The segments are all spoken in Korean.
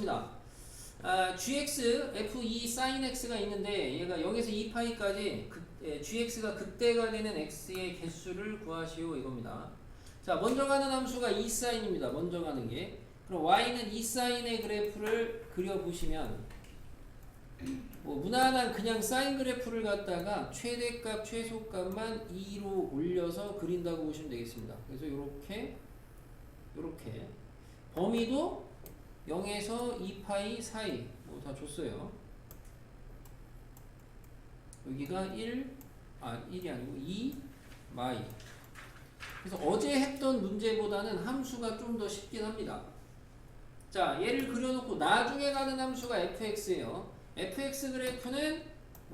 보겠습니다. gx f2 sin x가 있는데 얘가 0에서 2파이까지 gx가 극대가 되는 x의 개수를 구하시오 이겁니다. 자, 먼저 가는 함수가 2sin입니다. 먼저 가는 게. 그럼 y는 2sin의 그래프를 그려보시면 무난한 그냥 사인 그래프를 갖다가 최대값, 최소값만 2로 올려서 그린다고 보시면 되겠습니다. 그래서 요렇게 범위도 0에서 2파이 사이 다 줬어요. 여기가 1이 아니고 2 마이. 그래서 어제 했던 문제보다는 함수가 좀 더 쉽긴 합니다. 자, 얘를 그려놓고 나중에 가는 함수가 fx예요. fx 그래프는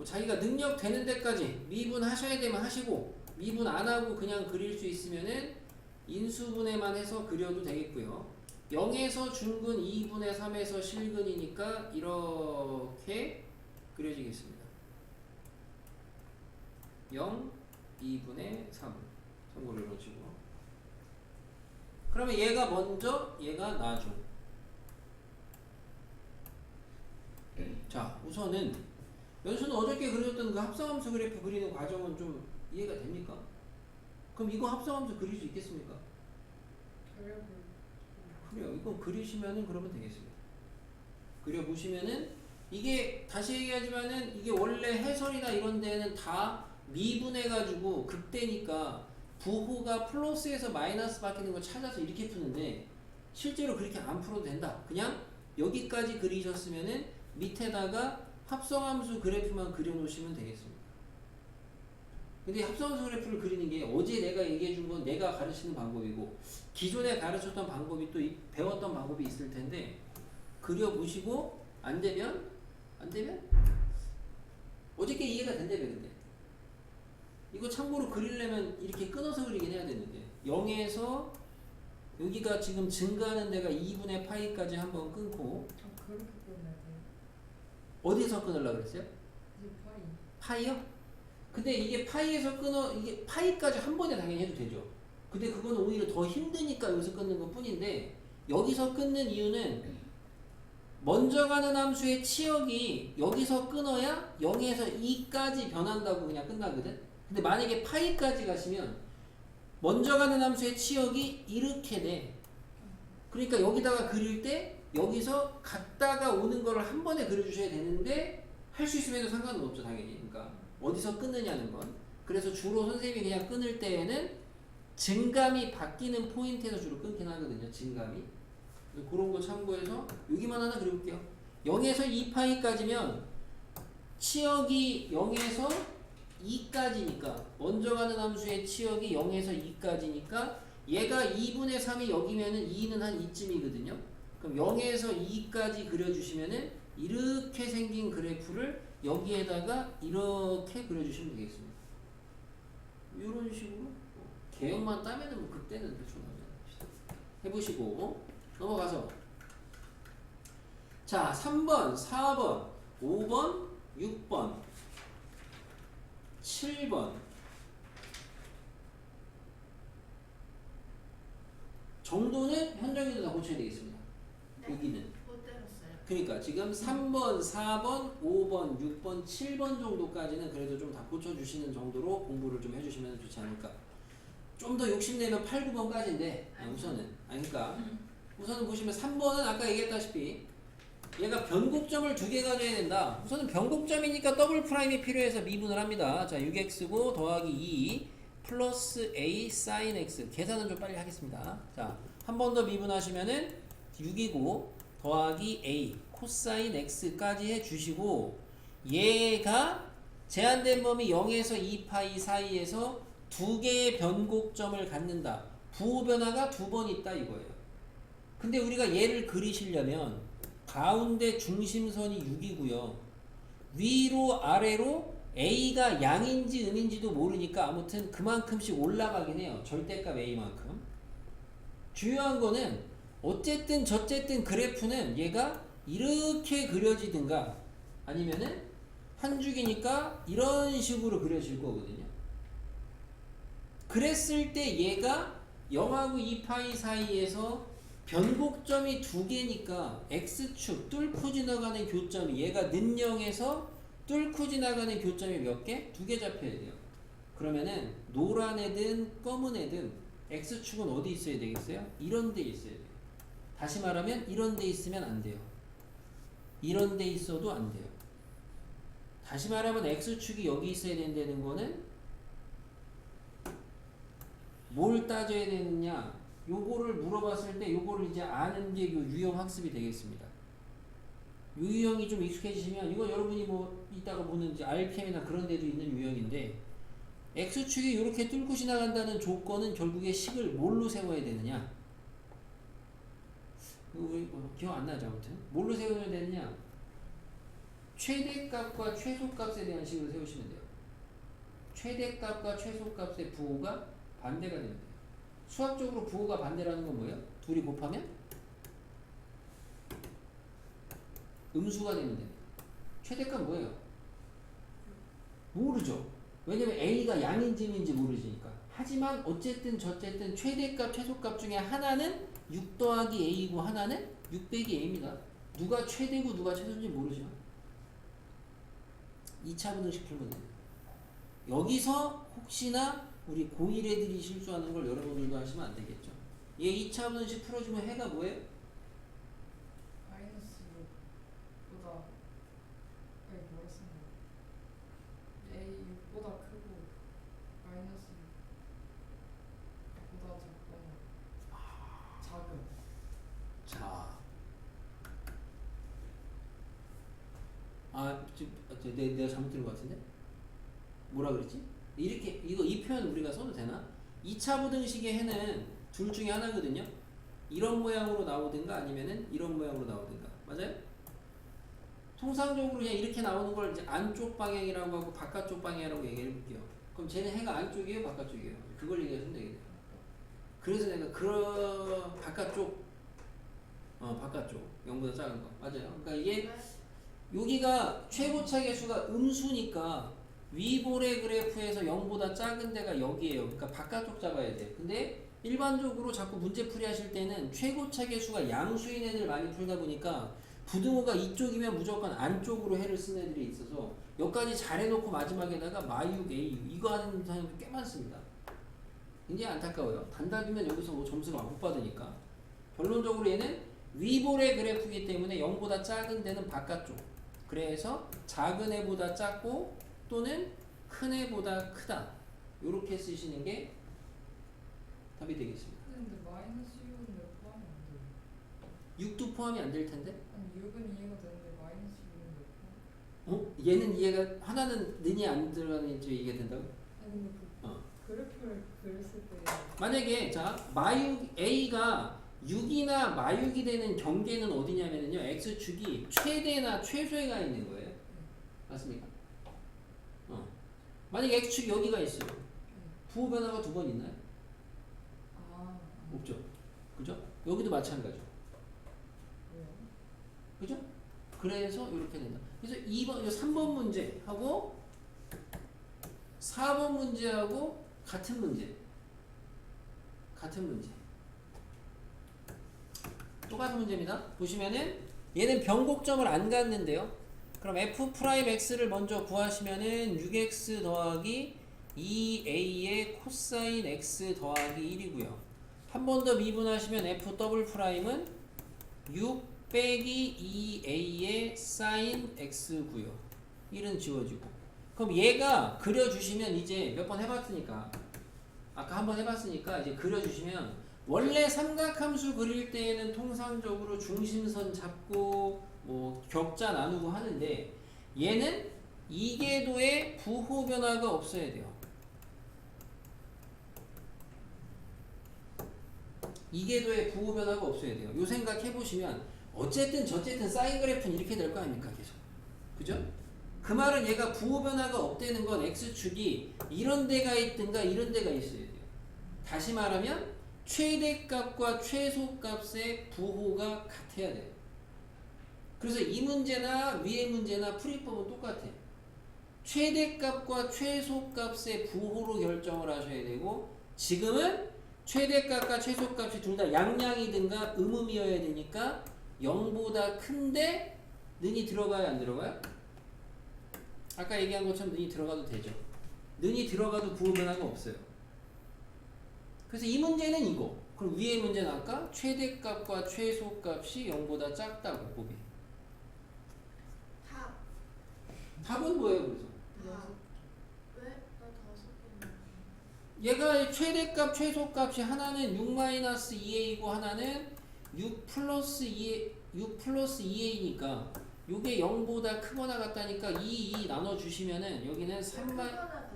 자기가 능력 되는 데까지 미분하셔야 되면 하시고 미분 안 하고 그냥 그릴 수 있으면은 인수분해만 해서 그려도 되겠고요. 0에서 중근 2분의 3에서 실근이니까 이렇게 그려지겠습니다. 0, 2분의 3 참고로 이루어지고. 그러면 얘가 먼저, 얘가 나중. 자, 우선은 연수는 어저께 그려줬던 그 합성함수 그래프 그리는 과정은 좀 이해가 됩니까? 그럼 이거 합성함수 그릴 수 있겠습니까? 그래요. 이거 그리시면은 그러면 되겠습니다. 그려보시면은 이게 다시 얘기하지만은 이게 원래 해설이나 이런 데는 다 미분해가지고 극대니까 부호가 플러스에서 마이너스 바뀌는 거 찾아서 이렇게 푸는데 실제로 그렇게 안 풀어도 된다. 그냥 여기까지 그리셨으면은 밑에다가 합성함수 그래프만 그려놓으시면 되겠습니다. 근데 합성함수 그래프를 그리는 게 어제 내가 얘기해준 건 내가 가르치는 방법이고 기존에 가르쳤던 방법이 또 배웠던 방법이 있을 텐데 그려보시고 안 되면 어저께 이해가 된다며. 근데 이거 참고로 그리려면 이렇게 끊어서 그리긴 해야 되는데 0에서 여기가 지금 증가하는 데가 2분의 파이까지 한번 끊고 그렇게 끊어야 돼요? 어디서 끊으려고 그랬어요? 파이요? 근데 이게 파이에서 이게 파이까지 한 번에 당연히 해도 되죠. 근데 그건 오히려 더 힘드니까 여기서 끊는 것 뿐인데 여기서 끊는 이유는 먼저 가는 함수의 치역이 여기서 끊어야 0에서 2까지 변한다고 그냥 끝나거든. 근데 만약에 파이까지 가시면 먼저 가는 함수의 치역이 이렇게 돼. 그러니까 여기다가 그릴 때 여기서 갔다가 오는 거를 한 번에 그려주셔야 되는데 할 수 있으면 상관은 없죠 당연히. 그러니까 어디서 끊느냐는 건. 그래서 주로 선생님이 그냥 끊을 때에는 증감이 바뀌는 포인트에서 주로 끊긴 하거든요. 증감이. 그런 거 참고해서 여기만 하나 그려볼게요. 0에서 2파이까지면 치역이 0에서 2까지니까 먼저 가는 함수의 치역이 0에서 2까지니까 얘가 2분의 3이 여기면은 2는 한 이쯤이거든요. 그럼 0에서 2까지 그려주시면은 이렇게 생긴 그래프를 여기에다가 이렇게 그려주시면 되겠습니다. 이런 식으로 개형만 따면은 뭐 그때는 대충 해보시고 넘어가서 자 3번, 4번, 5번, 6번, 7번 정도는 현정이도 다 고쳐야 되겠습니다. 네? 여기는 못 때렸어요. 그러니까 지금 3번, 4번, 5번, 6번, 7번 정도까지는 그래도 좀 다 고쳐주시는 정도로 공부를 좀 해주시면 좋지 않을까. 좀 더 욕심내면 8, 9번까지인데 우선은 그러니까 우선은 보시면 3번은 아까 얘기했다시피 얘가 변곡점을 2개 가져야 된다. 우선은 변곡점이니까 더블 프라임이 필요해서 미분을 합니다. 자 6x고 더하기 2 플러스 a sin x 계산은 좀 빨리 하겠습니다. 자 한 번 더 미분하시면은 6이고 더하기 a 코사인 x까지 해주시고 얘가 제한된 범위 0에서 2파이 사이에서 2개의 변곡점을 갖는다. 부호 변화가 2번 있다 이거예요. 근데 우리가 얘를 그리시려면 가운데 중심선이 6이고요. 위로 아래로 a가 양인지 음인지도 모르니까 아무튼 그만큼씩 올라가긴 해요. 절대값 a만큼. 중요한 거는 어쨌든 저쨌든 그래프는 얘가 이렇게 그려지든가 아니면은 한 줄기니까 이런 식으로 그려질 거거든요. 그랬을 때 얘가 0하고 2파이 사이에서 변곡점이 두 개니까 x축 뚫고 지나가는 교점이 얘가 는영에서 뚫고 지나가는 교점이 몇 개? 두 개 잡혀야 돼요. 그러면은 노란 애든 검은 애든 x축은 어디 있어야 되겠어요? 이런 데 있어야 돼요. 다시 말하면 이런 데 있으면 안 돼요. 이런 데 있어도 안 돼요. 다시 말하면 x축이 여기 있어야 된다는 거는 뭘 따져야 되느냐? 요거를 물어봤을 때 요거를 이제 아는 게 요 유형 학습이 되겠습니다. 요 유형이 좀 익숙해지시면 이거 여러분이 뭐 이따가 보는 이제 RPM이나 그런 데도 있는 유형인데 x축이 이렇게 뚫고 지나간다는 조건은 결국에 식을 뭘로 세워야 되느냐? 기억 안 나죠 아무튼 뭘로 세우면 되느냐? 최대값과 최소값에 대한 식으로 세우시면 돼요. 최대값과 최소값의 부호가 반대가 되면 돼요. 수학적으로 부호가 반대라는 건 뭐예요? 둘이 곱하면 음수가 되면 됩니다. 최대값 뭐예요? 모르죠. 왜냐면 A가 양인지 인지 모르시니까. 하지만 어쨌든 저쨌든 최대값 최소값 중에 하나는 6 더하기 A이고 하나는 6 빼기 A입니다. 누가 최대고 누가 최소인지 모르죠. 2차 분등식 풀면 돼요. 여기서 혹시나 우리 고1 애들이 실수하는 걸 여러분들도 하시면 안 되겠죠. 얘 2차 분식 풀어주면 해가 뭐예요? 마이너스 6보다 뭐라 쓰나? A 6보다 크고 마이너스 6보다 작거나 작은. 자, 지금 내가 잘못 들은 것 같은데? 뭐라 그랬지? 이렇게 이 표현 우리가 써도 되나? 2차 부등식의 해는 둘 중에 하나거든요. 이런 모양으로 나오든가 아니면은 이런 모양으로 나오든가. 맞아요? 통상적으로 그냥 이렇게 나오는 걸 이제 안쪽 방향이라고 하고 바깥쪽 방향이라고 얘기해 볼게요. 그럼 쟤는 해가 안쪽이에요, 바깥쪽이에요? 그걸 얘기하시면 되겠네요. 그래서 내가 바깥쪽 바깥쪽 0보다 작은 거. 맞아요. 그러니까 이게 여기가 최고차 계수가 음수니까 위볼의 그래프에서 0보다 작은 데가 여기에요. 그러니까 바깥쪽 잡아야 돼요. 근데 일반적으로 자꾸 문제풀이 하실 때는 최고차 계수가 양수인 애들 많이 풀다 보니까 부등호가 이쪽이면 무조건 안쪽으로 해를 쓴 애들이 있어서 여기까지 잘 해놓고 마지막에다가 마육, AU 이거 하는 사람들 꽤 많습니다. 굉장히 안타까워요. 단답이면 여기서 뭐 점수를 못 받으니까. 결론적으로 얘는 위볼의 그래프이기 때문에 0보다 작은 데는 바깥쪽. 그래서 작은 애보다 작고 또는 큰 애보다 크다. 요렇게 쓰시는 게 답이 되겠습니다. 근데 마이너스 6은 왜 포함이 안 돼요? 6도 포함이 안 될 텐데? 아니 6은 이해가 되는데 마이너스 6은 왜 포함? 얘는 이해가 하나는 는이 안 들어가는지 이해가 된다고? 아니 근데 그래프를 그렸을 때 만약에 자 마육 A가 6이나 마육이 되는 경계는 어디냐면요 x축이 최대나 최소에 가 있는 거예요. 맞습니까? 만약에 x축이 여기가 있어요. 부호 변화가 두 번 있나요? 없죠. 그죠? 여기도 마찬가지죠. 그죠? 그래서 이렇게 된다. 그래서 3번 문제하고 4번 문제하고 같은 문제. 똑같은 문제입니다. 보시면은 얘는 변곡점을 안 갔는데요. 그럼 f'x를 먼저 구하시면은 6x 더하기 2a의 코사인 x 더하기 1이고요. 한 번 더 미분하시면 f'은 6 빼기 2a의 사인 x고요. 1은 지워지고. 그럼 얘가 그려주시면 이제 몇 번 해봤으니까 아까 한 번 해봤으니까 이제 그려주시면 원래 삼각함수 그릴 때에는 통상적으로 중심선 잡고 뭐 격자 나누고 하는데 얘는 이계도에 부호 변화가 없어야 돼요. 이계도에 부호 변화가 없어야 돼요. 요 생각 해보시면 어쨌든 저쨌든 사인 그래프는 이렇게 될 거 아닙니까 계속. 그죠? 그 말은 얘가 부호 변화가 없다는 건 x축이 이런 데가 있든가 이런 데가 있어야 돼요. 다시 말하면 최대값과 최소값의 부호가 같아야 돼요. 그래서 이 문제나 위의 문제나 풀이법은 똑같아요. 최대값과 최소값의 부호로 결정을 하셔야 되고 지금은 최대값과 최소값이 둘 다 양양이든가 음음이어야 되니까 0보다 큰데 는이 들어가요 안 들어가요? 아까 얘기한 것처럼 는이 들어가도 되죠. 는이 들어가도 부호 변화가 없어요. 그래서 이 문제는 이거. 그럼 위에 문제는 아까 최대값과 최소값이 0보다 작다고 곱이. 답. 답은 뭐예요 그래서? 답. 왜? 나 5개. 얘가 최대값 최소값이 하나는 6-2a이고 하나는 6 플러스 2a니까 요게 0보다 크거나 같다니까 2 나눠주시면은 여기는 3 크거나 같다예요.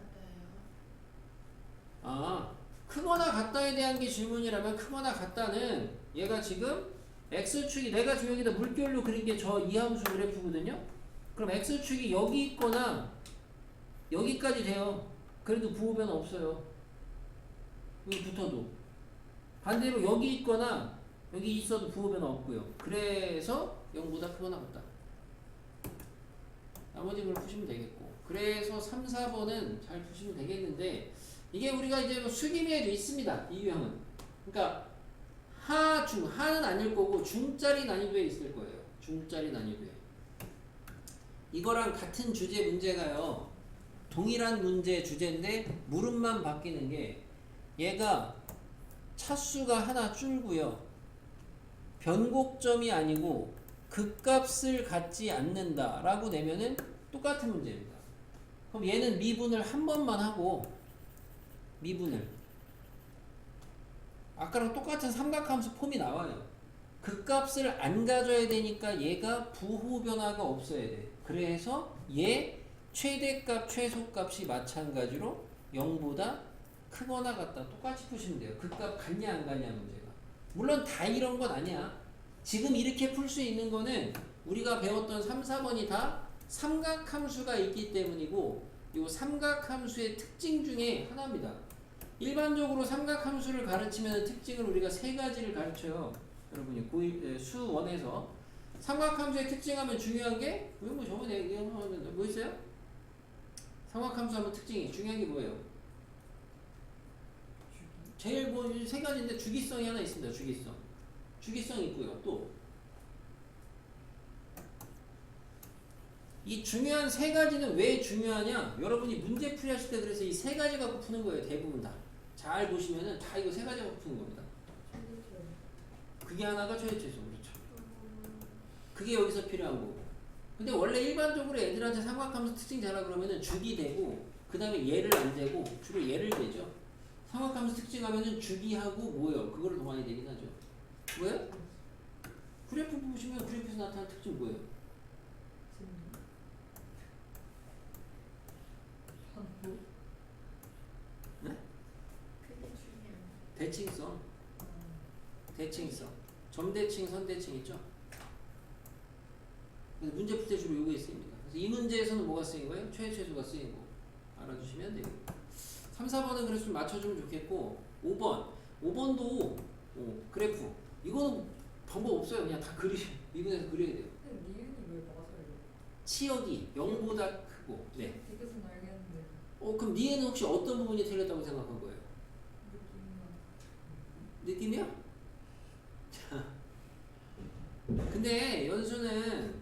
크거나 같다에 대한 게 질문이라면 크거나 같다는 얘가 지금 x축이 내가 지금 여기다 물결로 그린 게 저 이함수 그래프거든요. 그럼 x축이 여기 있거나 여기까지 돼요. 그래도 부호 변화 없어요. 여기 붙어도. 반대로 여기 있거나 여기 있어도 부호 변화 없고요. 그래서 0보다 크거나 같다. 나머지 걸 푸시면 되겠고. 그래서 3, 4번은 잘 푸시면 되겠는데 이게 우리가 이제 뭐 수기미에도 있습니다. 이 유형은. 그러니까 하는 아닐 거고 중짜리 난이도에 있을 거예요. 중짜리 난이도에. 이거랑 같은 주제 문제가요. 동일한 문제 주제인데 물음만 바뀌는 게 얘가 차수가 하나 줄고요. 변곡점이 아니고 극값을 갖지 않는다 라고 내면은 똑같은 문제입니다. 그럼 얘는 미분을 한 번만 하고 미분을 아까랑 똑같은 삼각함수 폼이 나와요. 극값을 안 가져야 되니까 얘가 부호 변화가 없어야 돼. 그래서 얘 최대값 최소값이 마찬가지로 0보다 크거나 같다. 똑같이 푸시면 돼요. 극값 같냐 안 같냐 문제가. 물론 다 이런 건 아니야. 지금 이렇게 풀 수 있는 거는 우리가 배웠던 3, 4번이 다 삼각함수가 있기 때문이고 이 삼각함수의 특징 중에 하나입니다. 일반적으로 삼각함수를 가르치면 특징을 우리가 세 가지를 가르쳐요. 여러분이 수1에서 삼각함수의 특징하면 중요한 게 뭐 저번에 얘기한 거 뭐 있어요? 삼각함수 하면 특징이 중요한 게 뭐예요? 제일 뭐 세 가지인데 주기성이 하나 있습니다. 주기성 있고요. 또 이 중요한 세 가지는 왜 중요하냐? 여러분이 문제 풀이 하실 때 그래서 이 세 가지 갖고 푸는 거예요. 대부분 다. 잘 보시면은 다 이거 세 가지 갖고 푸는 겁니다. 그게 하나가 최대최소. 그렇죠. 그게 여기서 필요한 거고. 근데 원래 일반적으로 애들한테 삼각함수 특징 자라 그러면은 주기 대고 그 다음에 얘를 안 대고 주로 얘를 대죠. 삼각함수 특징하면은 주기하고 뭐예요? 그거를 더 많이 대긴 하죠. 뭐예요? 그래프 보시면 그래프에서 나타나는 특징 뭐예요? 네? 그게 중요해요. 대칭성. 대칭성. 점대칭, 선대칭 있죠? 그래서 문제 풀 때 주로 요게 쓰입니다. 그래서 이 문제에서는 뭐가 쓰인 거예요? 최소가 쓰인 거. 알아주시면 돼요. 3, 4번은 그래서 좀 맞춰주면 좋겠고 5번도 그래프. 이거는 방법 없어요. 그냥 다 미분해서 그려야 돼요. 근데 니은이 왜 맞아요? 치역이 0보다 크고. 네. 되게선 알겠는데 그럼 니에는 혹시 어떤 부분이 틀렸다고 생각한 거예요? 느낌이 느낌이요? 자, 근데 연수는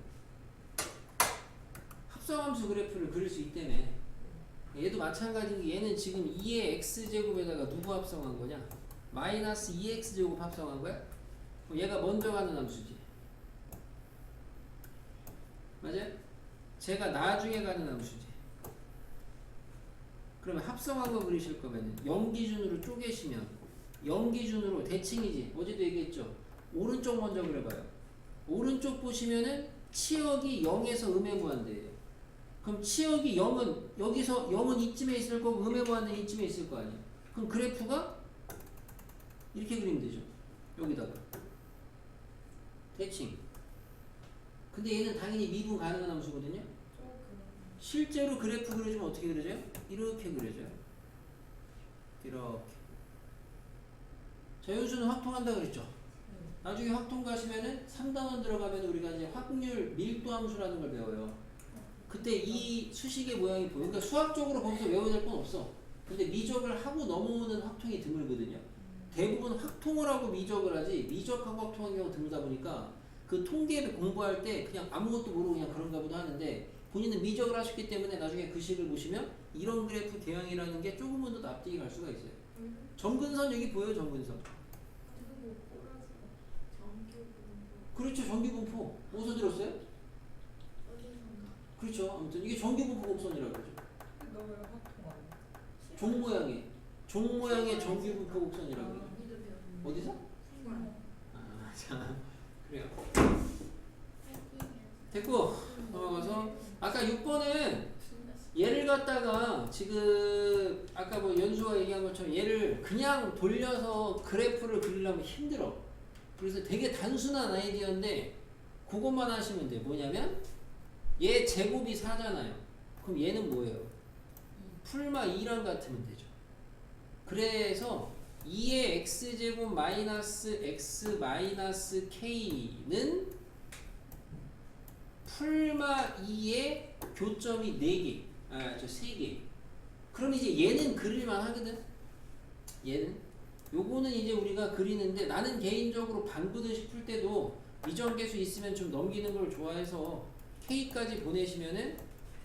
합성함수 그래프를 그릴 수 있다며. 얘도 마찬가지인 게 얘는 지금 2의 x제곱에다가 누구 합성한 거냐? 마이너스 2x제곱 합성한 거야? 그럼 얘가 먼저 가는 함수지. 맞아요? 제가 나중에 가는 함수지. 그러면 합성한 거 그리실 거면 0 기준으로 쪼개시면 0 기준으로 대칭이지. 어제도 얘기했죠. 오른쪽 먼저 그려봐요. 오른쪽 보시면은 치역이 0에서 음의 무한대예요. 그럼 치역이 0은 여기서 0은 이쯤에 있을 거고 음의 무한대는 이쯤에 있을 거 아니에요. 그럼 그래프가 이렇게 그리면 되죠. 여기다가 대칭. 근데 얘는 당연히 미분 가능한 함수거든요. 조금 실제로 그래프 그려주면 어떻게 그려져요? 이렇게 그려져요. 이렇게. 자, 연수는 확통한다 그랬죠. 나중에 확통 가시면은 3단원 들어가면 우리가 이제 확률 밀도 함수라는 걸 배워요. 그때 이 수식의 모양이 보여. 그러니까 수학적으로 거기서 외워야 될 건 없어. 근데 미적을 하고 넘어오는 확통이 드물거든요. 대부분 확통을 하고 미적을 하지 미적하고 확통한 경우 드물다 보니까 그 통계 공부할 때 그냥 아무것도 모르고 그냥 그런가 보다 하는데 본인은 미적을 하셨기 때문에 나중에 그 식을 보시면 이런 그래프 개형이라는 게 조금은 더 납득이 갈 수가 있어요. 정근선 여기 보여요, 정근선. 그거 꼬라지 정규 분포 그렇죠, 정규분포. 어디서 들었어요? 어디선가 그렇죠. 아무튼 이게 정규분포 곡선이라고 그러죠. 너왜 확통 안 해? 종 모양의 정규분포 곡선이라고 그러죠. 언니도 배웠는데 어디서? 생활 아, 자, 그래요. 파이팅이야 됐고 넘어가서 아까 6번은 얘를 갖다가 지금 아까 뭐 연수가 얘기한 것처럼 얘를 그냥 돌려서 그래프를 그리려면 힘들어. 그래서 되게 단순한 아이디어인데 그것만 하시면 돼. 뭐냐면 얘 제곱이 4잖아요. 그럼 얘는 뭐예요? 풀마 2랑 같으면 되죠. 그래서 2의 x제곱 마이너스 x 마이너스 k는 풀마 2의 교점이 4개, 아, 저 3개. 그럼 이제 얘는 그릴만 하거든? 얘는. 요거는 이제 우리가 그리는데 나는 개인적으로 반부등식 풀 때도 미정계수 있으면 좀 넘기는 걸 좋아해서 K까지 보내시면은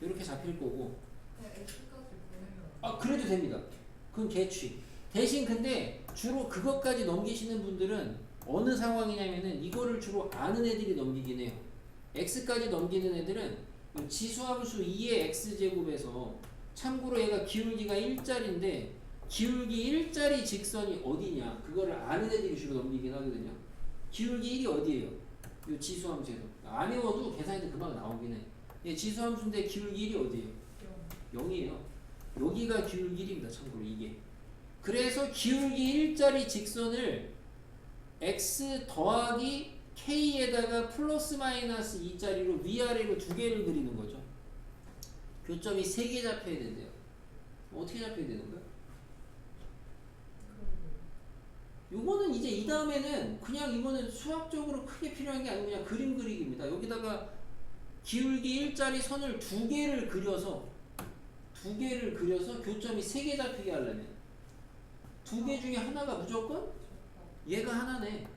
이렇게 잡힐 거고. 그냥 X까지 보내면 아, 그래도 됩니다. 그건 개취. 대신 근데 주로 그것까지 넘기시는 분들은 어느 상황이냐면은 이거를 주로 아는 애들이 넘기긴 해요. X까지 넘기는 애들은 지수함수 2의 X제곱에서 참고로 얘가 기울기가 1짜리인데 기울기 1짜리 직선이 어디냐 그거를 아는 애들이 주로 넘기긴 하거든요. 기울기 1이 어디예요? 요 지수함수에서 안 외워도 계산해도 금방 나오긴 해. 얘 지수함수인데 기울기 1이 어디예요? 0이에요. 여기가 기울기 1입니다. 참고로 이게. 그래서 기울기 1짜리 직선을 x 더하기 k에다가 플러스 마이너스 2짜리로 위아래로 두 개를 그리는 거죠. 교점이 3개 잡혀야 된대요. 어떻게 잡혀야 되는 거야? 요거는 이제 이 다음에는 그냥 이거는 수학적으로 크게 필요한 게 아니고 그냥 그림 그리기입니다. 여기다가 기울기 1짜리 선을 두 개를 그려서 교점이 3개 잡히게 하려면 두 개 중에 하나가 무조건 얘가 하나네.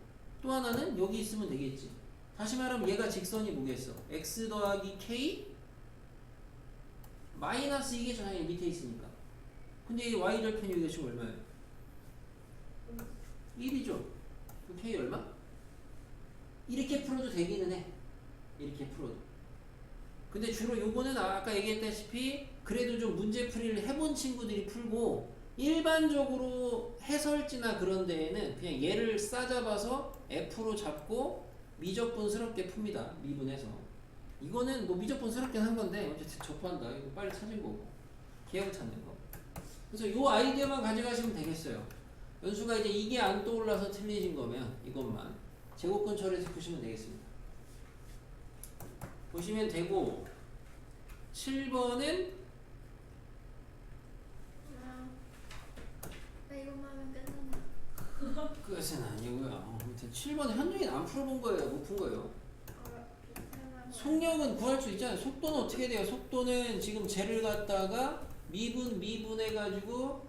또 하나는 여기 있으면 되겠지. 다시 말하면 얘가 직선이 뭐겠어? x 더하기 k 마이너스 이게 당연히 밑에 있으니까. 근데 이 y절편이 여기가 지금 얼마예요? 1이죠. 그럼 k 얼마? 이렇게 풀어도 되기는 해. 이렇게 풀어도. 근데 주로 요거는 아까 얘기했다시피 그래도 좀 문제풀이를 해본 친구들이 풀고 일반적으로 해설지나 그런 데에는 그냥 얘를 싸잡아서 F로 잡고 미적분스럽게 풉니다. 미분해서. 이거는 뭐 미적분스럽게 한 건데 어쨌든 접한다. 이거 빨리 찾은 거고. 기억 찾는 거. 그래서 요 아이디어만 가져가시면 되겠어요. 연수가 이제 이게 안 떠올라서 틀리신 거면 이것만 제곱 근처에서 보시면 되겠습니다. 보시면 되고 7번은 나 이것만 하면 끝나나 끝은 아니고요. 아무튼 7번은 현중이 안 풀어본 거예요. 못 푼 거예요. 속력은 구할 수 있잖아요. 속도는 어떻게 돼요? 속도는 지금 쟤를 갖다가 미분해가지고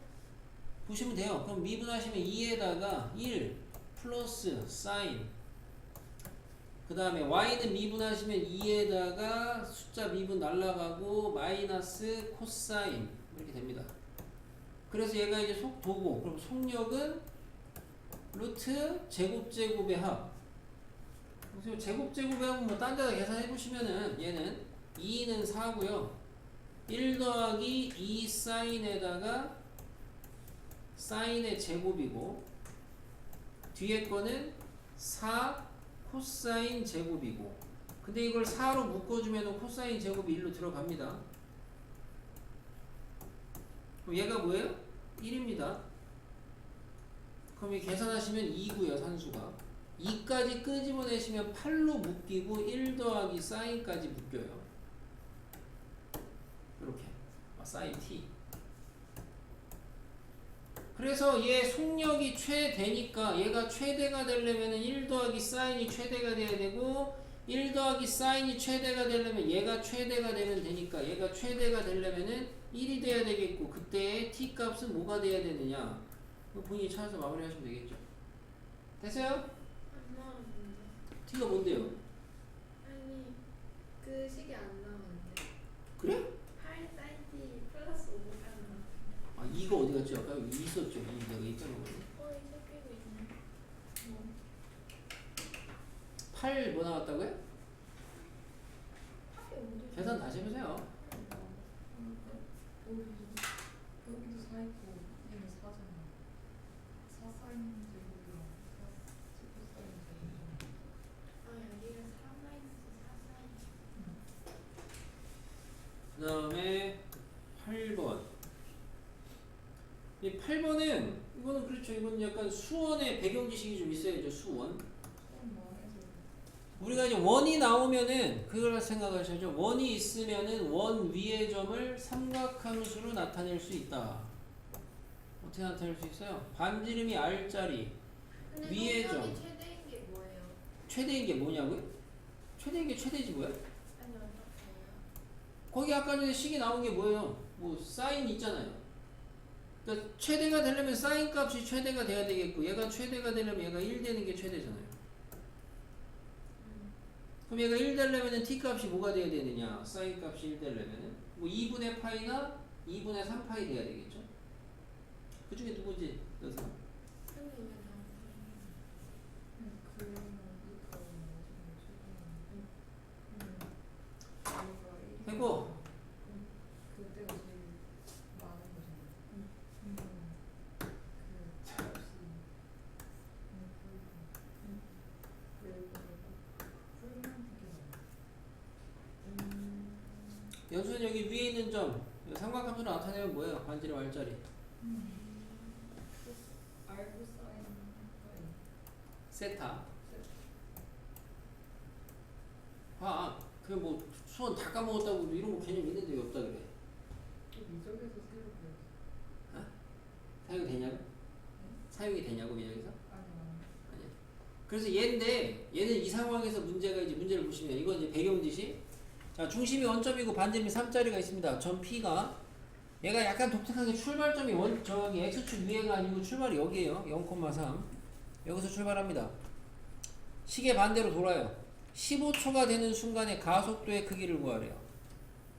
보시면 돼요. 그럼 미분하시면 2에다가 1 플러스 사인 그 다음에 y는 미분하시면 2에다가 숫자 미분 날라가고 마이너스 코사인 이렇게 됩니다. 그래서 얘가 이제 속도고 그럼 속력은 루트 제곱제곱의 합. 그래서 제곱제곱의 합은 뭐 딴 데다 계산해 보시면은 얘는 2는 4고요 1 더하기 2 사인에다가 사인의 제곱이고 뒤에 거는 4 코사인 제곱이고 근데 이걸 4로 묶어주면 코사인 제곱이 1로 들어갑니다. 그럼 얘가 뭐예요? 1입니다. 그럼 이 계산하시면 2고요 산수가 2까지 끄집어내시면 8로 묶이고 1 더하기 사인까지 묶여요. 이렇게 사인 t. 그래서 얘 속력이 최대니까 얘가 최대가 되려면 1 더하기 사인이 최대가 돼야 되고 1 더하기 사인이 최대가 되려면 얘가 최대가 되면 되니까 얘가 최대가 되려면은 1이 돼야 되겠고 그때 t 값은 뭐가 돼야 되느냐 그거 본인이 찾아서 마무리하시면 되겠죠. 됐어요? 안 나오는데. t가 뭔데요? 아니 그 식이 안 나오는데. 그래? 8 사이티 플러스 5가 나와. 아 이거 어디 갔지? 아까 여기 있었죠. 이 내가 있잖아. 이 섞이고 있네. 뭐. 8 뭐 나왔다고요? 합이 어디? 계산 다시 해보세요. 여기도 4 있고 얘는 4잖아. 4 사인 제곱이랑 4 사인 제곱. 여기가 4 마이너스 4 사이티. 그 다음에 8번. 이 8번은 이거는 그렇죠. 이건 약간 수원의 배경 지식이 좀 있어야죠. 수원. 우리가 이제 원이 나오면은 그걸 생각하셔야죠. 원이 있으면은 원 위의 점을 삼각함수로 나타낼 수 있다. 어떻게 나타낼 수 있어요? 반지름이 R짜리 근데 위의 점. 성격이 최대인 게 뭐예요? 최대인 게 뭐냐고요? 최대인 게 최대지 뭐야? 아니 어떡해요? 거기 아까 전에 식이 나온 게 뭐예요? 뭐 사인 있잖아요. 그러니까 최대가 되려면 사인 값이 최대가 돼야 되겠고 얘가 최대가 되려면 얘가 1 되는 게 최대잖아요. 그럼 얘가 1 되려면 t 값이 뭐가 돼야 되느냐? 사인 값이 1 되려면 뭐 2분의 파이나 2분의 3파이 돼야 되겠죠? 그 중에 누구지? 여기서 근데 왜 나오는 해보. 그때가 제일 많은 거잖아. 연수는 여기 위에 있는 점 삼각함수로 나타내면 뭐예요? 반지름 R짜리 알고 사인 세타. 봐. 그게 뭐 수원 다 까먹었다고 이런 거 개념 있는데 왜 없다 그래? 미적에서 새로 배웠어. 사용이 되냐고? 사용이 되냐고 미적에서? 아니 아니야. 그래서 얘인데 얘는 이 상황에서 문제가 이제 문제를 보시면 이건 이제 배경 지식. 자, 중심이 원점이고 반지름이 3짜리가 있습니다. 점 P가 얘가 약간 독특하게 출발점이 저기 x축 위에가 아니고 출발이 여기에요. 0,3 여기서 출발합니다. 시계 반대로 돌아요. 15초가 되는 순간에 가속도의 크기를 구하래요.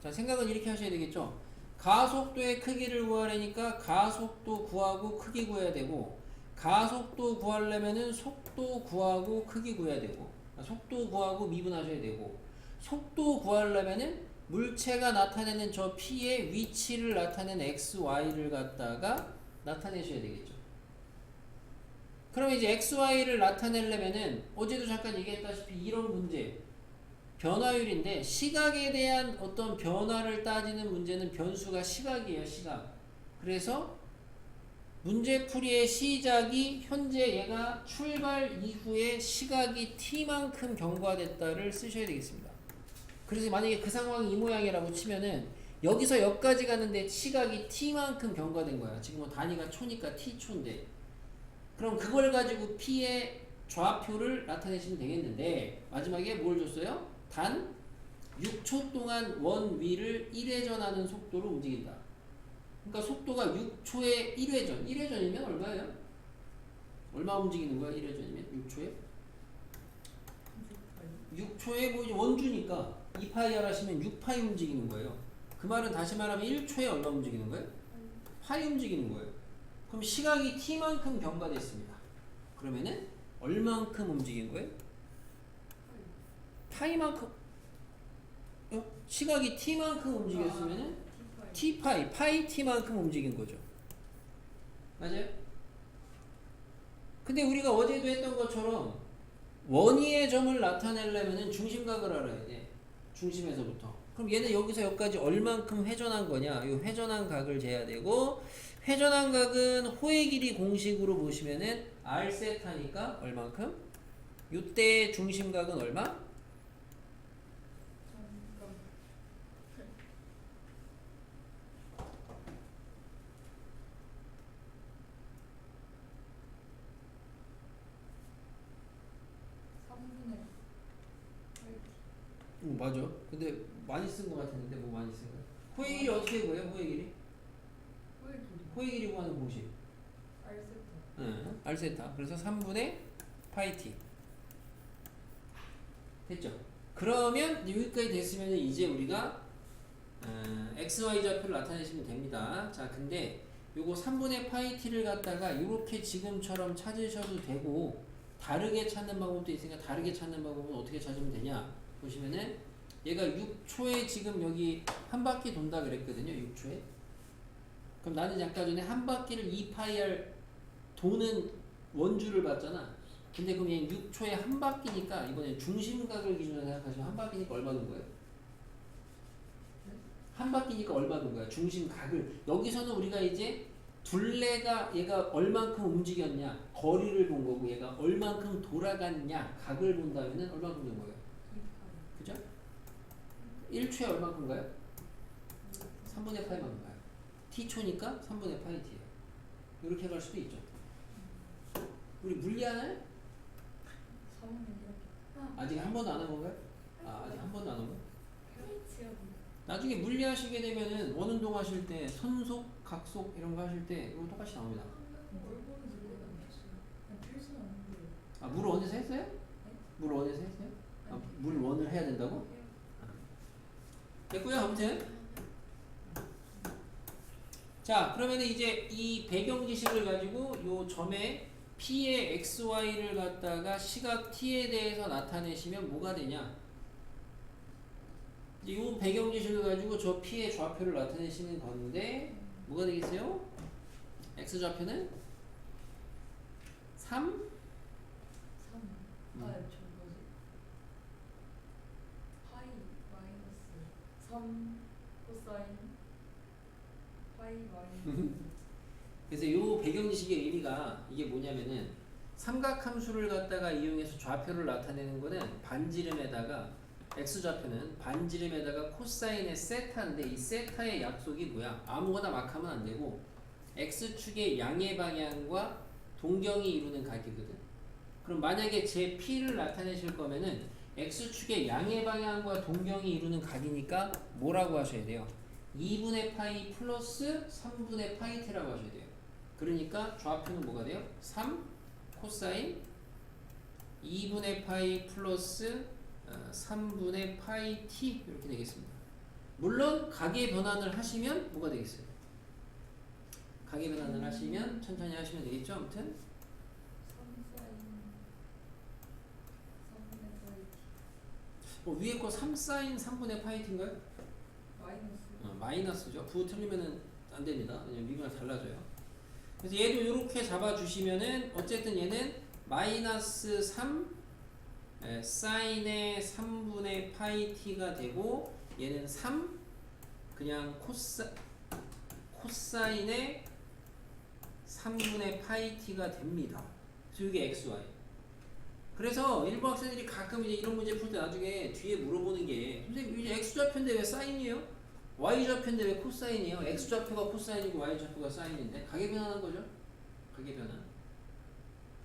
자, 생각은 이렇게 하셔야 되겠죠. 가속도의 크기를 구하려니까 가속도 구하고 크기 구해야 되고 가속도 구하려면은 속도 구하고 크기 구해야 되고 속도 구하고 미분하셔야 되고 속도 구하려면은 물체가 나타내는 저 P의 위치를 나타낸 x, y를 갖다가 나타내셔야 되겠죠. 그럼 이제 x, y를 나타내려면은 어제도 잠깐 얘기했다시피 이런 문제 변화율인데 시각에 대한 어떤 변화를 따지는 문제는 변수가 시각이에요. 시각. 그래서 문제풀이의 시작이 현재 얘가 출발 이후에 시각이 t만큼 경과됐다를 쓰셔야 되겠습니다. 그래서 만약에 그 상황이 이 모양이라고 치면은 여기서 여기까지 가는데 시각이 t만큼 경과된 거야. 지금 뭐 단위가 초니까 t초인데 그럼 그걸 가지고 p의 좌표를 나타내시면 되겠는데 마지막에 뭘 줬어요? 단 6초 동안 원 위를 1회전하는 속도로 움직인다. 그러니까 속도가 6초에 1회전. 1회전이면 얼마예요? 얼마 움직이는 거야? 1회전이면 6초에? 6초에 뭐 이제 원주니까 2파이 r 하시면 6파이 움직이는 거예요. 그 말은 다시 말하면 1초에 얼마 움직이는 거예요? 파이 움직이는 거예요. 그럼 시각이 t만큼 경과됐습니다. 그러면은 얼만큼 움직인 거예요? 파이만큼. 시각이 t만큼 움직였으면은 t파이, 파이 t만큼 움직인 거죠. 맞아요? 근데 우리가 어제도 했던 것처럼 원위의 점을 나타내려면 중심각을 알아야 돼. 중심에서부터. 그럼 얘는 여기서 여기까지 얼만큼 회전한 거냐? 이 회전한 각을 재야 되고 회전한 각은 호의 길이 공식으로 보시면은 r 세타니까 얼만큼? 이때 중심각은 얼마? 맞아. 근데 많이 쓴 것 같았는데 뭐 많이 쓴 거야? 호의 길이 어떻게 구해요? 호의 길이? 호의 길이 구하는 공식. 알세타. 알세타. 그래서 3분의 파이 t. 됐죠? 그러면 여기까지 됐으면 이제 우리가 XY 좌표를 나타내시면 됩니다. 자, 근데 요거 3분의 파이 t를 갖다가 이렇게 지금처럼 찾으셔도 되고 다르게 찾는 방법도 있으니까 다르게 찾는 방법은 어떻게 찾으면 되냐? 보시면은 얘가 6초에 지금 여기 한 바퀴 돈다 그랬거든요. 6초에. 그럼 나는 아까 전에 한 바퀴를 2파이R 도는 원주를 봤잖아. 근데 그럼 얘 6초에 한 바퀴니까 이번에 중심각을 기준으로 생각하시면 한 바퀴니까 얼마 돈 거예요? 한 바퀴니까 얼마 돈 거야? 중심각을. 여기서는 우리가 이제 둘레가 얘가 얼만큼 움직였냐 거리를 본 거고 얘가 얼만큼 돌아갔냐 각을 본다면은 얼만큼 돈 거예요? 2파이. 그죠? 1초에 얼만큼가요? 3분의 8만큼가요. t초니까 3분의 8t예요. 이렇게 갈 수도 있죠. 우리 물리하나요? 3은 이렇게. 아직 한 번도 안 한 건가요? 아직 한 번도 안 한 거예요? 페이치하고. 나중에 물리하시게 되면은 원운동 하실 때 선속, 각속 이런 거 하실 때 이거 똑같이 나옵니다. 얼굴은 들고 다녔어요. 필수는 없는데. 아, 물 원에서 했어요? 물 원에서 했어요? 아, 물 원을 해야 된다고? 됐고요, 아무튼. 자, 그러면 이제 이 배경 지식을 가지고 요 점에 P의 XY를 갖다가 시각 T에 대해서 나타내시면 뭐가 되냐? 이제 요 배경 지식을 가지고 저 P의 좌표를 나타내시는 건데 뭐가 되겠어요? X 좌표는 3? 3. 저 뭐지? 파이 마이너스 3 코사인 파이 마이너스. 그래서 요 배경 지식의 의미가 이게 뭐냐면은 삼각함수를 갖다가 이용해서 좌표를 나타내는 거는 반지름에다가 X좌표는 반지름에다가 코사인의 세타인데 이 세타의 약속이 뭐야? 아무거나 막 하면 안 되고 X축의 양의 방향과 동경이 이루는 각이거든. 그럼 만약에 제 P를 나타내실 거면은 X축의 양의 방향과 동경이 이루는 각이니까 뭐라고 하셔야 돼요? 2분의 파이 플러스 3분의 파이 t라고 하셔야 돼요. 그러니까 좌표는 뭐가 돼요? 3 코사인 2분의 파이 플러스 3분의 파이 t 이렇게 되겠습니다. 물론 각의 변환을 하시면 뭐가 되겠어요? 각의 변환을 하시면 천천히 하시면 되겠죠. 아무튼 3 사인 3분의 파이 위에 거 3 사인 3분의 파이 t인가요? 마이너스. 마이너스죠. 부호 틀리면은 안 됩니다. 왜냐면 미분을 달라져요. 그래서 얘도 이렇게 잡아주시면은 어쨌든 얘는 마이너스 3 사인의 3분의 파이 t가 되고 얘는 3 그냥 코사인의 3분의 파이 t가 됩니다. 그래서 이게 xy. 그래서 일부 학생들이 가끔 이제 이런 문제 풀 때 나중에 뒤에 물어보는 게 선생님 이제 x좌표인데 왜 사인이에요? y좌표인데 왜 코사인이에요? x좌표가 코사인이고 y좌표가 사인인데 가계 변환한 거죠? 가계 변환.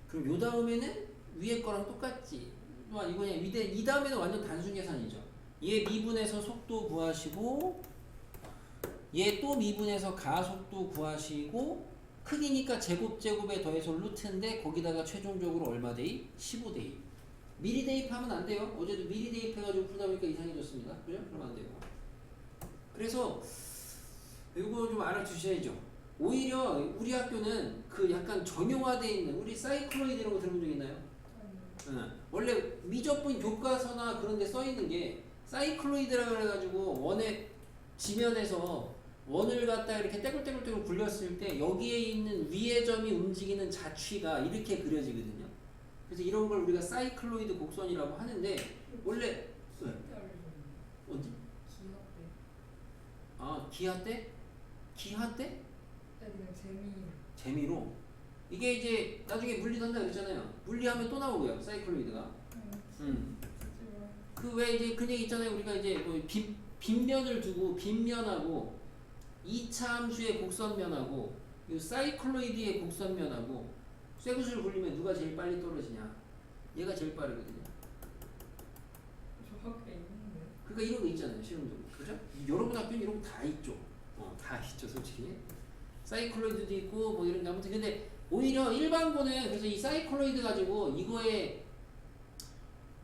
그럼 요 다음에는 위에 거랑 똑같지. 이거 그냥 이 다음에는 완전 단순 계산이죠. 얘 미분해서 속도 구하시고 얘 또 미분해서 가속도 구하시고 크기니까 제곱에 더해서 루트인데 거기다가 최종적으로 얼마 대입? 15 대입. 미리 대입하면 안 돼요. 어제도 미리 대입해가지고 풀다 보니까 이상해졌습니다. 그죠? 그러면 안 돼요. 그래서 이거 좀 알아주셔야죠. 오히려 우리 학교는 그 약간 정형화되어 있는 우리 사이클로이드 이런 거 들어본 적 있나요? 원래 미적분 교과서나 그런 데 써 있는 게 사이클로이드라고 해가지고 원의 지면에서 원을 갖다 이렇게 떼굴떼굴 굴렸을 때 여기에 있는 위의 점이 움직이는 자취가 이렇게 그려지거든요. 그래서 이런 걸 우리가 사이클로이드 곡선이라고 하는데 원래 언제? 기하 때? 기하 때? 그냥 재미로. 이게 이제 나중에 물리 한다 그랬잖아요. 물리하면 또 나오고요. 사이클로이드가. 그 왜 이제 그 얘기 있잖아요. 우리가 이제 뭐 빗면을 두고 빗면하고 2차 함수의 곡선면하고 이 사이클로이드의 곡선면하고 쇠구슬을 굴리면 누가 제일 빨리 떨어지냐? 얘가 제일 빠르거든요. 저학교 있는데. 그러니까 이런 거 있잖아요. 실험적으로. 그죠? 여러분 학교는 이런 거 다 있죠. 다 있죠, 솔직히. 사이클로이드도 있고 뭐 이런 게 아무튼 근데 오히려 일반고는 그래서 이 사이클로이드 가지고 이거에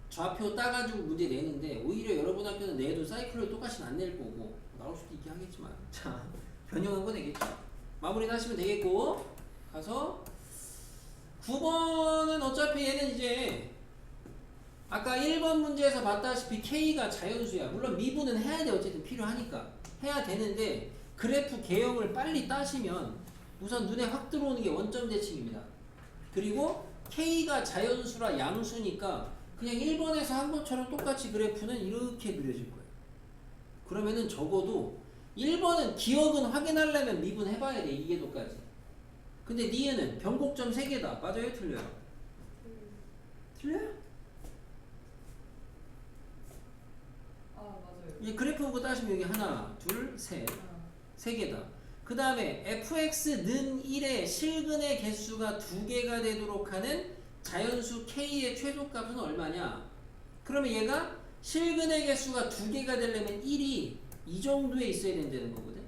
좌표 따가지고 문제 내는데 오히려 여러분 학교는 내도 사이클로이드 똑같이 안 낼 거고 나올 수도 있긴 하겠지만 자 변형한 거 내겠죠. 마무리 하시면 되겠고 가서 9번은 어차피 얘는 이제 아까 1번 문제에서 봤다시피 K가 자연수야. 물론 미분은 해야 돼. 어쨌든 필요하니까 해야 되는데 그래프 개형을 빨리 따시면 우선 눈에 확 들어오는 게 원점 대칭입니다. 그리고 K가 자연수라 양수니까 그냥 1번에서 한 것처럼 똑같이 그래프는 이렇게 그려질 거예요. 그러면은 적어도 1번은 기억은 확인하려면 미분 해봐야 돼. 이 궤도까지. 근데 니은은 변곡점 3개다. 맞아요? 틀려요? 틀려요? 아 맞아요. 이 그래프 보고 따시면 여기 하나, 둘, 셋. 아, 3개다. 그 다음에 fx는 1의 실근의 개수가 2개가 되도록 하는 자연수 k의 최소값은 얼마냐? 그러면 얘가 실근의 개수가 2개가 되려면 1이 이 정도에 있어야 된다는 거거든.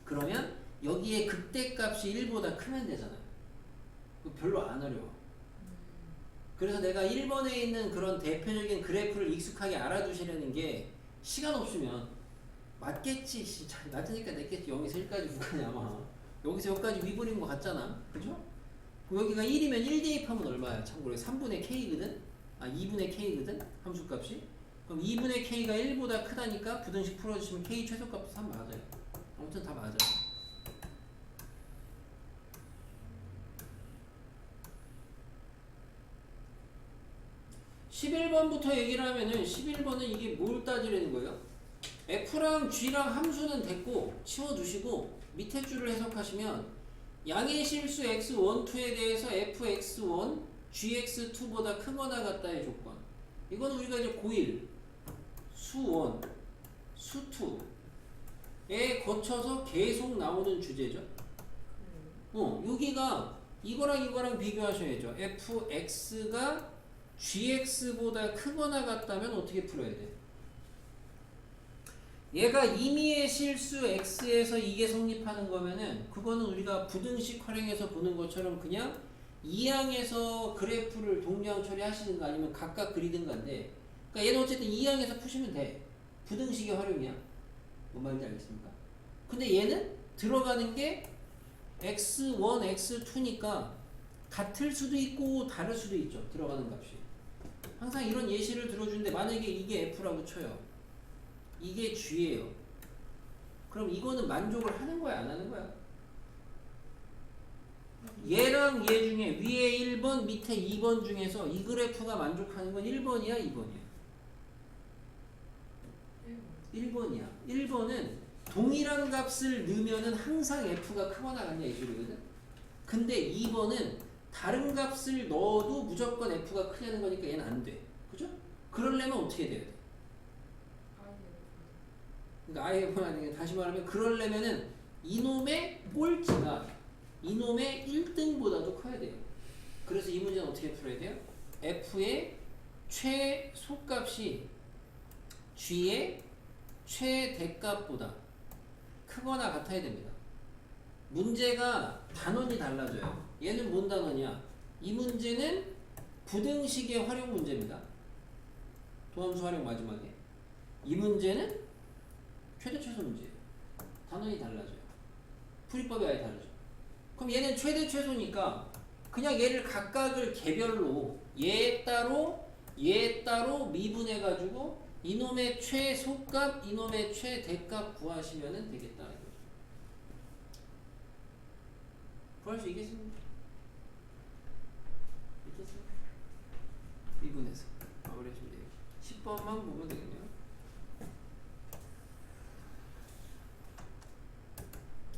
그러면 여기에 극대값이 1보다 크면 되잖아. 별로 안 어려워. 그래서 내가 1번에 있는 그런 대표적인 그래프를 익숙하게 알아두시려는 게 시간 없으면 맞겠지. 진짜 낮으니까 냈겠지. 0에서 1까지 국가냐 아마. 여기서 여기까지 위분인 것 같잖아. 그죠? 그럼 여기가 1이면 1 대입하면 얼마야? 참고로 3분의 k거든? 아 2분의 k거든? 함수값이? 그럼 2분의 k가 1보다 크다니까 부등식 풀어주시면 k 최소값도 3 맞아요. 아무튼 다 맞아요. (11번부터) 얘기를 하면은 11번은 이게 뭘 따지려는 거예요? F랑 G랑 함수는 됐고 치워두시고 밑에 줄을 해석하시면 양의 실수 x1, 2에 대해서 fx1, gx2보다 크거나 같다의 조건. 이건 우리가 이제 고1, 수1, 수2에 거쳐서 계속 나오는 주제죠. 여기가 이거랑 비교하셔야죠. fx가 gx보다 크거나 같다면 어떻게 풀어야 돼? 얘가 임의의 실수 x에서 이게 성립하는 거면은 그거는 우리가 부등식 활용해서 보는 것처럼 그냥 이항에서 그래프를 동량 처리하시든가 아니면 각각 그리든가인데, 그러니까 얘는 어쨌든 이항에서 푸시면 돼. 부등식의 활용이야. 뭔 말인지 알겠습니까? 근데 얘는 들어가는 게 x1, x2니까 같을 수도 있고 다를 수도 있죠. 들어가는 값이. 항상 이런 예시를 들어주는데 만약에 이게 f라고 쳐요. 이게 g예요. 그럼 이거는 만족을 하는 거야, 안 하는 거야? 얘랑 얘 중에 위에 1번, 밑에 2번 중에서 이 그래프가 만족하는 건 1번이야, 2번이야? 1번이야. 1번은 동일한 값을 넣으면은 항상 f가 크거나 같냐 이 소리거든. 근데 2번은 다른 값을 넣어도 무조건 f가 크냐는 거니까 얘는 안 돼. 그죠? 그러려면 어떻게 돼야 돼? 그러니까 아예 아니게 다시 말하면 그러려면은 이놈의 꼴찌가 이놈의 1등보다도 커야 돼요. 그래서 이 문제는 어떻게 풀어야 돼요? f의 최소값이 g의 최대값보다 크거나 같아야 됩니다. 문제가 단원이 달라져요. 얘는 뭔 단원이야? 이 문제는 부등식의 활용 문제입니다. 도함수 활용 마지막에. 이 문제는 최대 최소 문제예요. 단원이 달라져요. 풀이법이 아예 다르죠. 그럼 얘는 최대 최소니까 그냥 얘를 각각을 개별로 얘 따로 미분해 가지고 이놈의 최소값, 이놈의 최대값 구하시면 되겠다 이거죠. 구할 수 있겠습니까? 있겠습니까? 미분해서 마무리하시면 돼요. 10번만 보면 되겠네요.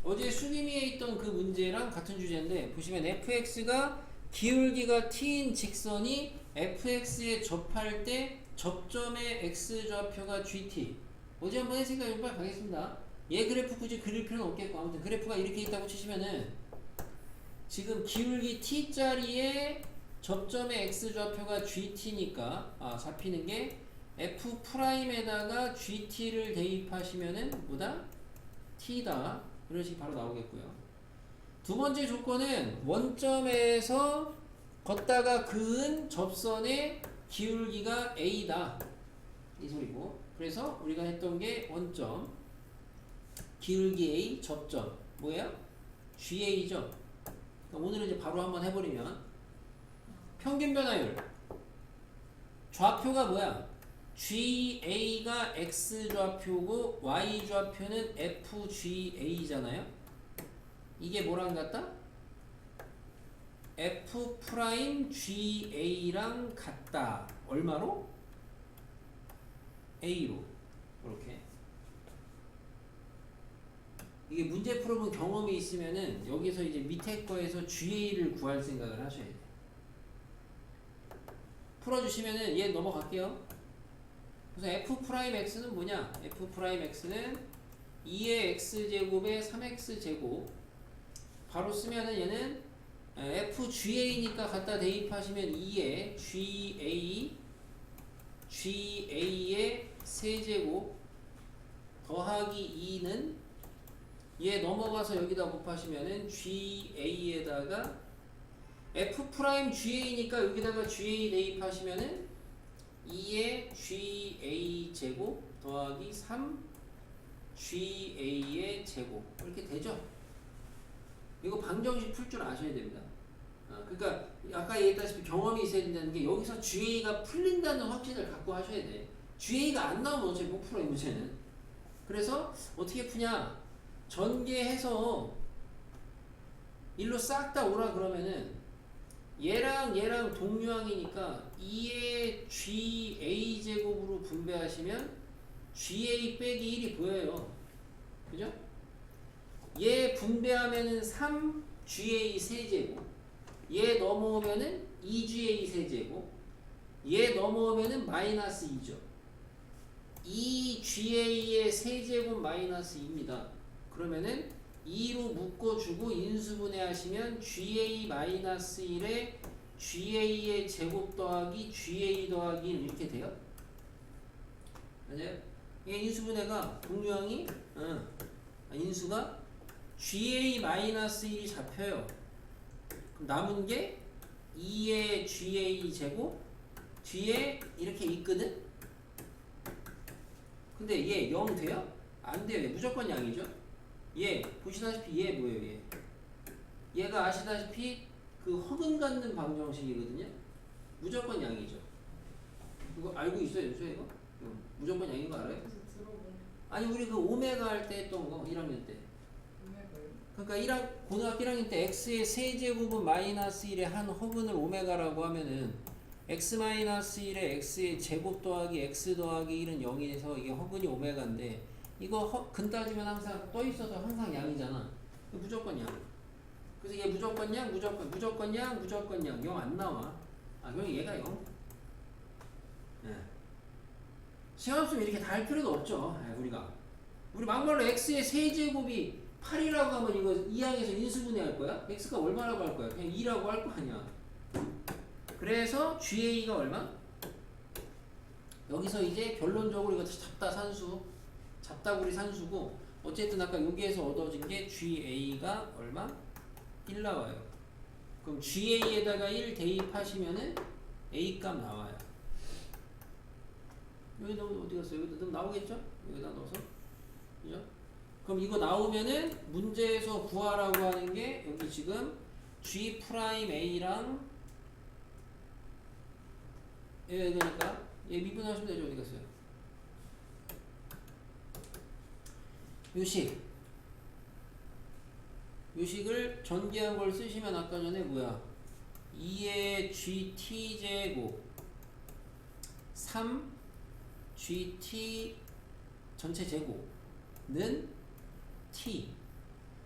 어제 수기미에 있던 그 문제랑 같은 주제인데 보시면 fx가 기울기가 t인 직선이 fx에 접할 때 접점의 x좌표가 gt. 어제 한번 했으니까 이번 가겠습니다. 얘 그래프 굳이 그릴 필요는 없겠고 아무튼 그래프가 이렇게 있다고 치시면은 지금 기울기 t자리에 접점의 x좌표가 gt니까 잡히는 게 f'에다가 gt를 대입하시면은 뭐다? t다. 이런 식이 바로 나오겠고요. 두 번째 조건은 원점에서 걷다가 그은 접선의 기울기가 A다. 이 소리고. 그래서 우리가 했던 게 원점, 기울기 A, 접점. 뭐예요? GA죠. 오늘은 이제 바로 한번 해버리면 평균 변화율. 좌표가 뭐야? GA가 X좌표고 Y좌표는 FGA잖아요. 이게 뭐랑 같다? F'GA랑 같다. 얼마로? A로. 이렇게. 이게 문제 풀어본 경험이 있으면은 여기서 이제 밑에 거에서 GA를 구할 생각을 하셔야 돼요. 풀어주시면은 얘 넘어갈게요. 그래서 F'X는 뭐냐? F'X는 2의 X제곱에 3X제곱. 바로 쓰면은 얘는 FGA니까 갖다 대입하시면 2의 GA의 세제곱 더하기 2는 얘 넘어가서 여기다 곱하시면은 GA에다가 F'GA니까 여기다가 GA 대입하시면은 2의 GA 제곱 더하기 3 GA의 제곱 이렇게 되죠. 이거 방정식 풀 줄 아셔야 됩니다. 그러니까 아까 얘기했다시피 경험이 있어야 된다는 게 여기서 GA가 풀린다는 확신을 갖고 하셔야 돼. GA가 안 나오면 어차피 못 풀어 이 문제는. 그래서 어떻게 푸냐? 전개해서 일로 싹 다 오라 그러면은 얘랑 동류항이니까 2의 GA 제곱으로 분배하시면 GA 빼기 1이 보여요. 그죠? 얘 분배하면은 3GA 세제곱. 얘 넘어오면은 2GA 세제곱. 얘 넘어오면은 마이너스 2죠. 2GA의 세제곱 마이너스 2입니다. 그러면은 2로 묶어주고 인수분해 하시면 GA-1에 GA의 제곱 더하기 GA 더하기 1 이렇게 돼요. 맞아요? 이게 인수분해가 동류항이 인수가 GA-1이 잡혀요. 그럼 남은 게 2의 GA 제곱 뒤에 이렇게 있거든? 근데 얘 0 돼요? 안 돼요. 얘 무조건 양이죠? 얘 보시다시피 얘 뭐예요? 얘 얘가 아시다시피 그 허근 갖는 방정식이거든요? 무조건 양이죠. 이거 알고 있어요? 요새 이거? 무조건 양인 거 알아요? 그래서 들어본 아니 우리 그 오메가 할 때 했던 거 1학년 때. 오메가요? 그러니까 고등학교 1학년 때 x의 세제곱은 마이너스 1의 한 허근을 오메가라고 하면은 x 마이너스 1의 x의 제곱 더하기 x 더하기 1은 0에서 이게 허근이 오메가인데 이거 근 따지면 항상 떠 있어서 항상 양이잖아. 무조건 양. 그래서 얘 무조건 양, 무조건 양, 무조건 양. 0 안 나와. 그럼 얘가 0. 예. 시간 없으면 이렇게 다 할 필요도 없죠. 우리 막말로 x의 세제곱이 8이라고 하면 이거 이 항에서 인수분해 할 거야? x가 얼마라고 할 거야? 그냥 2라고 할 거 아니야. 그래서 GA가 얼마? 여기서 이제 결론적으로 이거 잡다구리 산수고 어쨌든 아까 여기에서 얻어진 게 GA가 얼마? 1 나와요. 그럼 GA에다가 1 대입하시면은 A 값 나와요. 여기다 어디 갔어요? 여기다 넣으면 나오겠죠? 여기다 넣어서. 그죠? 그럼 이거 나오면은 문제에서 구하라고 하는 게 여기 지금 G'A랑 그러니까 얘 미분하시면 되죠. 어디 갔어요? 요식을 전개한 걸 쓰시면 아까 전에 뭐야? 2의 GT제곱 3 GT 전체 제곱는 T.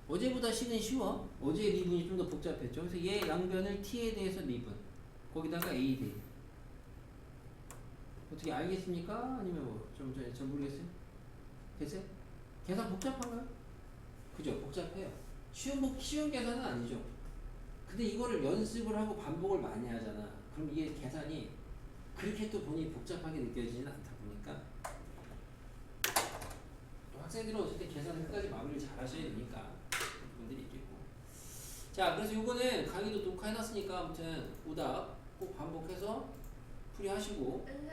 어제보다 C는 쉬워. 어제 미분이 좀 더 복잡했죠. 그래서 얘 양변을 T에 대해서 미분. 거기다가 A 대입. 어떻게 알겠습니까? 아니면 뭐 좀 모르겠어요? 됐어요? 계산 복잡한가요? 그죠? 복잡해요. 쉬운 계산은 아니죠. 근데 이거를 연습을 하고 반복을 많이 하잖아. 그럼 이게 계산이 그렇게 또 본인이 복잡하게 느껴지지는 않다 보니까 또 학생들은 어쨌든 계산을 끝까지 마무리를 잘 하셔야 되니까 그런 분들이 있겠고 자, 그래서 요거는 강의도 녹화해놨으니까 아무튼 오답 꼭 반복해서 풀이하시고. 선생님